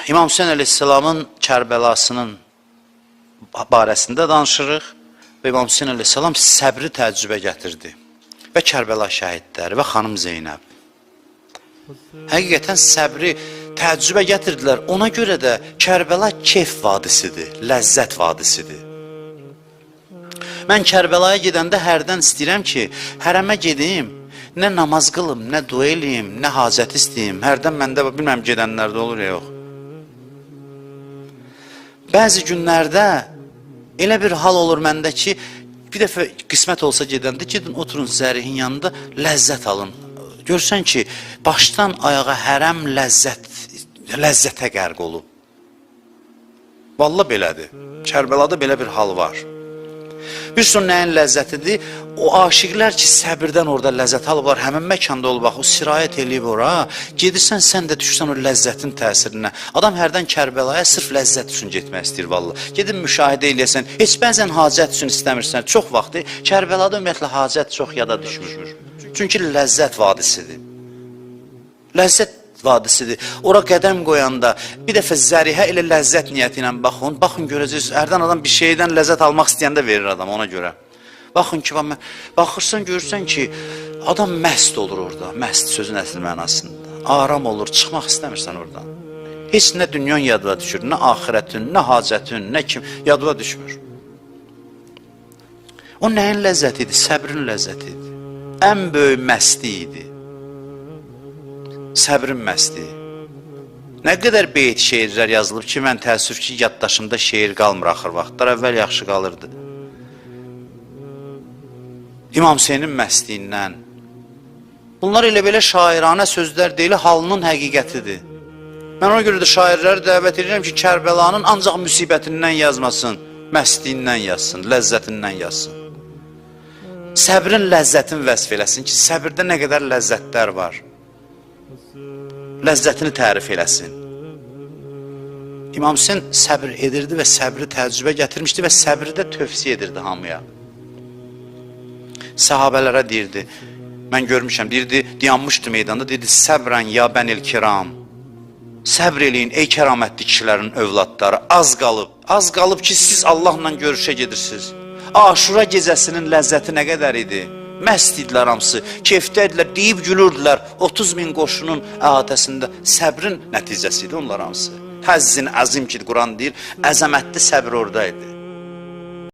İmam Hüseyin əleyhissalamın Kərbəlasının barəsində danışırıq və İmam Hüseyin əleyhissalam səbri təəccübə gətirdi və Kərbəla şəhidləri və xanım Zeynəb. Həqiqətən səbri təəccübə gətirdilər. Ona görə də Kərbəla keyf vadisidir, ləzzət vadisidir. Mən Kərbəlaya gedəndə hərdən istəyirəm ki, hərəmə gedim, nə namaz qılım, nə dua eləyim, nə hacət istəyim. Hərdən məndə, bilməm gedənlərdə olur ya, yox. Bəzi günlərdə elə bir hal olur məndə ki, bir dəfə qismət olsa gedəndə, gedin oturun zərihin yanında, ləzzət alın. Görsən ki, başdan ayağa hərəm ləzzətə qərq olub. Vallahi belədir. Kərbəlada belə bir hal var. Bir son nəyin ləzzətidir? O aşiqlər ki, səbirdən orada ləzzət alıblar, həmin məkanda ol, bax, o sirayət eləyib ora, gedirsən, sən də düşsən o ləzzətin təsirinə. Adam hərdən Kərbəlaya sırf ləzzət üçün getmək istəyir, vallahi. Gedin müşahidə eləyəsən, heç bəzən hacət üçün istəmirsən, çox vaxtı Kərbəlada ümumiyyətlə hacət çox yada düşmür. Çünki ləzzət vadisidir. Ləzzət vadisidir. Ora qədəm qoyanda bir dəfə zərihə elə ləzzət niyyəti ilə baxın görəcəksiniz. Hərdən adam bir şeydən ləzzət almaq istəyəndə verir adam ona görə. Baxın ki, baxırsan görürsən ki, adam məst olur orada. Məst sözün əsl mənasında. Aram olur, çıxmaq istəmirsən oradan. Heç nə dünyan yadına düşür, nə axirətin, nə hacətin, nə kim yadına düşmür. O nəyin ləzzəti idi? Səbrin ləzzəti idi. Ən böyük məsti idi. Səbrin məsti. Nə qədər beyt şeirlər yazılıb ki, mən təəssüf ki, yaddaşımda şeir qalmır axır vaxtlar, əvvəl yaxşı qalırdı. İmam Hüseynin məstiyindən. Bunlar elə belə şairanə sözlər deyil, halının həqiqətidir. Mən ona görə də şairləri dəvət edirəm ki, Kərbəlanın ancaq müsibətindən yazmasın, məstiyindən yazsın, ləzzətindən yazsın. Səbrin ləzzətini vəsf eləsin ki, səbirdə nə qədər ləzzətlər var. Ləzzətini tərif eləsin. İmam Hüseyin səbir edirdi və səbri təəccübə gətirmişdi və səbri də tövsiyə edirdi hamıya. Səhabələrə deyirdi, mən görmüşəm, deyirdi, dayanmışdı meydanda, deyirdi, səbrən ya bənil kiram, səbr eləyin ey kəramətli kişilərin övladları, az qalıb ki, siz Allahla görüşə gedirsiniz. Aşura gecəsinin ləzzəti nə qədər idi? Məst idilər hamısı, keyfdəydilər, deyib gülürdülər 30.000 qoşunun əhatəsində. Səbrin nəticəsi idi onlar hamısı. Həzzin əzim ki, Quran deyir, əzəmətli səbr oradaydı.